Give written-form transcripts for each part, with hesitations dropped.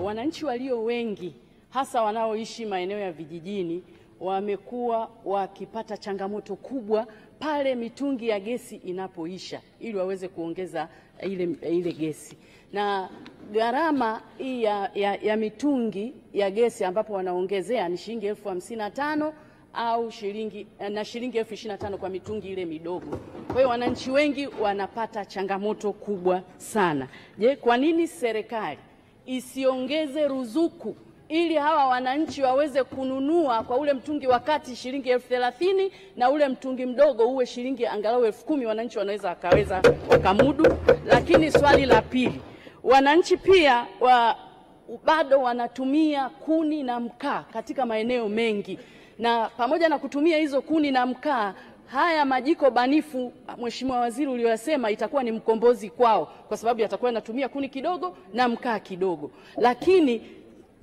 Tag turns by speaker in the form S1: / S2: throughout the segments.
S1: Wananchi walio wengi hasa wanaoishi maeneo ya vijijini wamekuwa wakipata changamoto kubwa pale mitungi ya gesi inapoisha ili waweze kuongeza ile gesi. Na gharama hii ya mitungi ya gesi ambapo wanaongezea ni shilingi 55,000 au shilingi 25,000 kwa mitungi ile midogo. Kwa hiyo wananchi wengi wanapata changamoto kubwa sana. Je, kwa nini serikali isiongeze ruzuku ili hawa wananchi waweze kununua kwa ule mtungi wakati shilingi 30,000 na ule mtungi mdogo uwe shilingi angalau 10,000, wananchi wanaweza wakamudu? Lakini swali la pili, wananchi pia bado wanatumia kuni na mkaa katika maeneo mengi, na pamoja na kutumia hizo kuni na mkaa, haya majiko banifu, Mheshimiwa Waziri, uliyosema itakuwa ni mkombozi kwao kwa sababu yatakuwa yanatumia kuni kidogo na mkaa kidogo. Lakini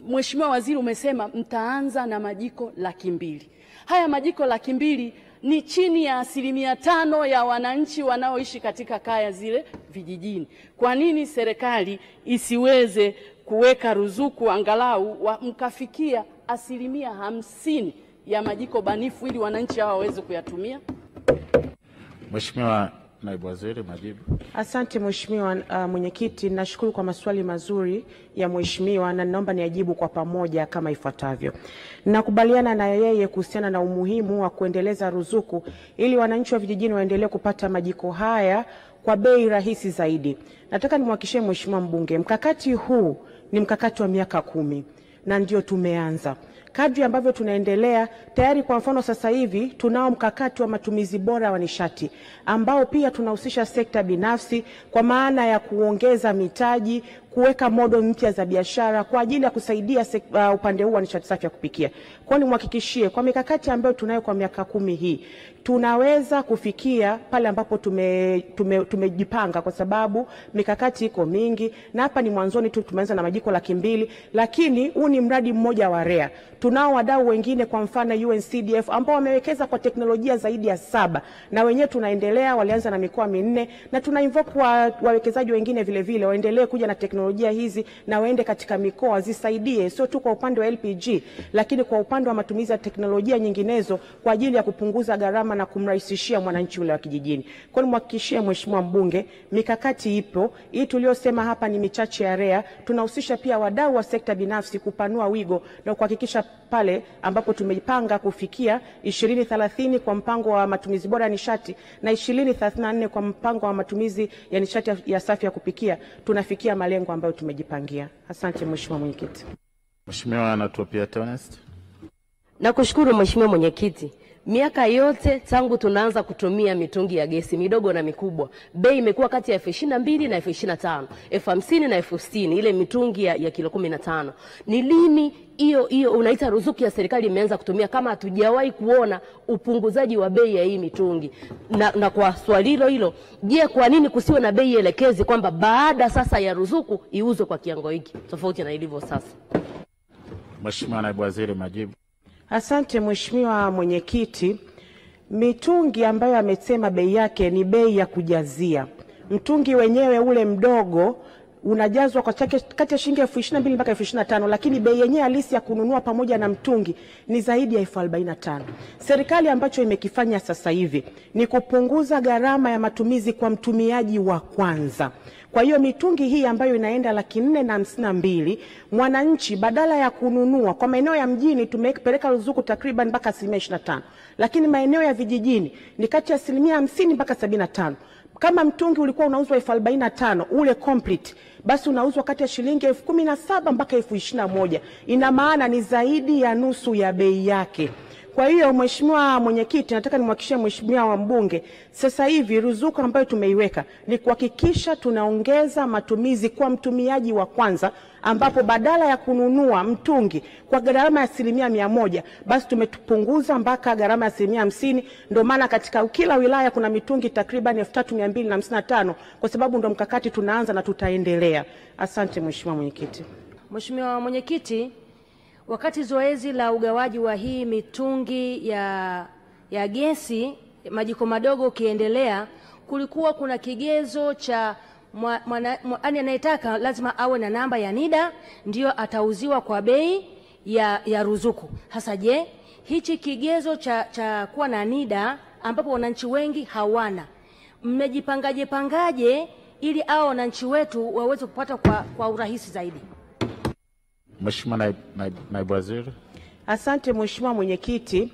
S1: Mheshimiwa Waziri, umesema mtaanza na majiko 200,000. Haya majiko 200,000 ni chini ya 5% ya wananchi wanaoishi katika kaya zile vijijini. Kwa nini serikali isiweze kuweka ruzuku angalau mkafikia 50% ya majiko banifu ili wananchi hao waweze kuyatumia?
S2: Mheshimiwa Naibu Waziri, majibu.
S3: Asante Mheshimiwa Mwenyekiti, nashukuru kwa maswali mazuri ya Mheshimiwa na naomba niajibu kwa pamoja kama ifuatavyo. Nakubaliana na yeye kuhusiana na umuhimu wa kuendeleza ruzuku ili wananchi wa vijijini waendelee kupata majiko haya kwa bei rahisi zaidi. Nataka nimhakikishie Mheshimiwa mbunge, mkakati huu ni mkakati wa miaka 10 na ndio tumeanza. Kadri ambavyo tunaendelea, tayari kwa mfano sasa hivi tunao mkakati wa matumizi bora wa nishati ambao pia tunahusisha sekta binafsi kwa maana ya kuongeza mitaji, kuweka modo mpya za biashara kwa ajili ya kusaidia upande huu wa nishati safi ya kupikia. Kwa nimhakikishie kwa mikakati ambayo tunayo kwa miaka 10 hii tunaweza kufikia pale ambapo tumejipanga, kwa sababu mikakati iko mingi, na hapa ni mwanzoni tu, tumeanza na majiko 200,000, lakini huu ni mradi mmoja wa REA. Tunao wadau wengine kwa mfano UNCDF ambao wamewekeza kwa teknolojia zaidi ya 7, na wenyewe tunaendelea, walianza na mikoa 4, na tuna invoke wawekezaji wengine vile vile waendelee kuja na teknolojia hizi na waende katika mikoa zisaidie, sio tu kwa upande wa LPG lakini kwa upande wa matumizi ya teknolojia nyinginezo kwa ajili ya kupunguza gharama na kumrahisishia mwananchi ule wa kijijini. Kwa hiyo nimhakikishie Mheshimiwa mbunge, mikakati ipo. Hii tuliyosema hapa ni michache ya REA. Tunahusisha pia wadau wa sekta binafsi kupanua wigo na kuhakikisha pale ambapo tumejipanga kufikia 2030 kwa mpango wa matumizi bora ya nishati na 2034 kwa mpango wa matumizi ya nishati ya safi ya kupikia, tunafikia malengo ambayo tumejipangia. Asante Mheshimiwa Mwenyekiti.
S2: Mheshimiwa Anatopia Theonest.
S4: Nakushukuru Mheshimiwa Mwenyekiti. Miaka yote tangu tunaanza kutumia mitungi ya gesi midogo na mikubwa, bei imekuwa kati ya 22,000 na 25,000, 50,000 na 60,000 ile mitungi ya kilo 15. Ni lini hiyo unaita ruzuku ya serikali imeanza kutumia kama hatujawahi kuona upunguzaji wa bei ya hii mitungi? Na kwa swali hilo, je, kwa nini kusiwe na bei elekezi kwamba baada sasa ya ruzuku iuzwe kwa kiwango hiki tofauti na ilivyo sasa?
S2: Mheshimiwa Naibu Waziri, majibu.
S3: Asante Mheshimiwa Mwenyekiti. Mitungi ambayo amesema bei yake ni bei ya kujazia. Mtungi wenyewe ule mdogo unajazwa kwa kati ya shilingi 22,000 mpaka 25,000, lakini bei yenyewe halisi ya kununua pamoja na mtungi ni zaidi ya 45,000. Serikali ambacho imekifanya sasa hivi ni kupunguza gharama ya matumizi kwa mtumiaji wa kwanza. Kwa hiyo mitungi hii ambayo inaenda 452,000, mwananchi badala ya kununua kwa maeneo ya mjini tumepeleka ruzuku takriban mpaka 25%, lakini maeneo ya vijijini ni kati ya 50% mpaka 75%. Kama mtungi ulikuwa unauzwa 45,000 ule complete, basi unauzwa kati ya shilingi 17,000 mpaka 21,000. Ina maana ni zaidi ya nusu ya bei yake. Kwa hiyo Mheshimiwa Mwenyekiti, nataka nimhakikishie Mheshimiwa mbunge, sasa hivi ruzuku ambayo tumeiweka ni kuhakikisha tunaongeza matumizi kwa mtumiaji wa kwanza, ambapo badala ya kununua mtungi kwa gharama ya 100%, basi tumetupunguza mpaka gharama ya 50%. Ndio maana katika kila wilaya kuna mitungi takriban 3255, kwa sababu ndio mkakati tunaanza na tutaendelea. Asante Mheshimiwa Mwenyekiti.
S5: Mheshimiwa Mwenyekiti, wakati zoezi la ugawaji wa hii mitungi ya gesi majiko madogo kiendelea, kulikuwa kuna kigezo cha anayetaka lazima awe na namba ya NIDA ndio atauziwa kwa bei ya ruzuku. Hasa je, hichi kigezo cha kuwa na NIDA ambapo wananchi wengi hawana, mmejipangaje ili hao wananchi wetu waweze kupata kwa urahisi zaidi?
S2: Mheshimiwa Naibu Waziri.
S3: Asante Mheshimiwa Mwenyekiti.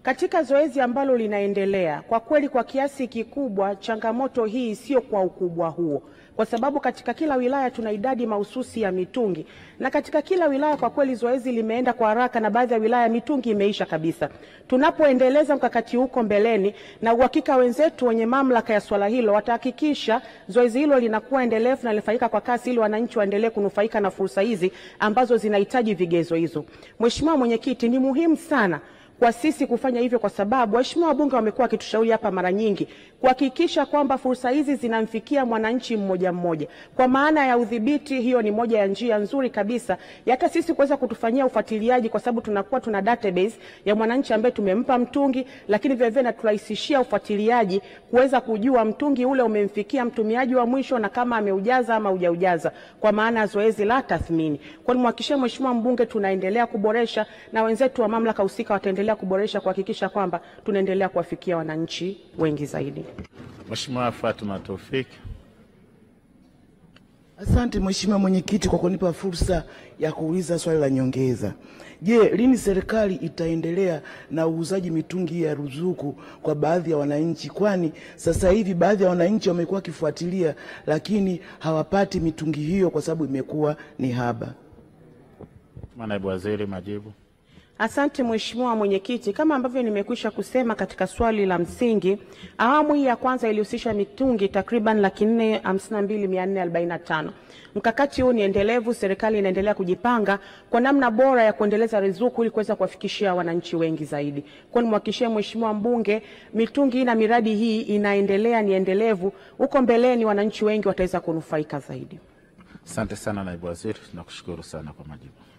S3: Katika zoezi ambalo linaendelea, kwa kweli kwa kiasi kikubwa changamoto hii sio kwa ukubwa huo, kwa sababu katika kila wilaya tuna idadi mahususi ya mitungi, na katika kila wilaya kwa kweli zoezi limeenda kwa haraka, na baadhi ya wilaya mitungi imeisha kabisa. Tunapoendeleza mkakati huko mbeleni, na uhakika wenzetu wenye mamlaka ya swala hilo watahakikisha zoezi hilo linakuwa endelevu na lifanyika kwa kasi, ili wananchi waendelee kunufaika na fursa hizi ambazo zinahitaji vigezo hizo. Mheshimiwa Mwenyekiti, ni muhimu sana kwa sisi kufanya hivyo, kwa sababu waheshimiwa wabunge wamekuwa wakitushauri hapa mara nyingi kuhakikisha kwamba fursa hizi zinamfikia mwananchi mmoja mmoja. Kwa maana ya udhibiti, hiyo ni moja ya njia nzuri kabisa hata sisi kuweza kutufanyia ufuatiliaji, kwa sababu tunakuwa tuna database ya mwananchi ambaye tumempa mtungi, lakini vile vile naturahisishia ufuatiliaji kuweza kujua mtungi ule umemfikia mtumiaji wa mwisho na kama ameujaza ama hujaujaza, kwa maana zoezi la tathmini. Kwa nimhakikishie mheshimiwa mbunge tunaendelea kuboresha, na wenzetu wa mamlaka husika wataendelea kuboresha kuhakikisha kwamba tunaendelea kuwafikia wananchi wengi zaidi.
S2: Mheshimiwa Fatuma Taufik.
S6: Asante Mheshimiwa Mwenyekiti kwa kunipa fursa ya kuuliza swali la nyongeza. Je, lini serikali itaendelea na uuzaji mitungi ya ruzuku kwa baadhi ya wananchi? Kwani sasa hivi baadhi ya wananchi wamekuwa wakifuatilia lakini hawapati mitungi hiyo kwa sababu imekuwa ni haba.
S2: Naibu Waziri, majibu.
S3: Asante Mheshimiwa Mwenyekiti, kama ambavyo nimekwisha kusema katika swali la msingi, awamu hii ya kwanza ilihusisha mitungi takriban 452,445. Mkakati huu ni endelevu, serikali inaendelea kujipanga kwa namna bora ya kuendeleza ruzuku ili kuweza kuwafikishia wananchi wengi zaidi. Kwa nimhakikishie mheshimiwa mbunge, mitungi na miradi hii inaendelea, ni endelevu. Huko mbeleni wananchi wengi wataweza kunufaika zaidi.
S2: Asante sana Naibu Waziri, nakushukuru sana kwa majibu.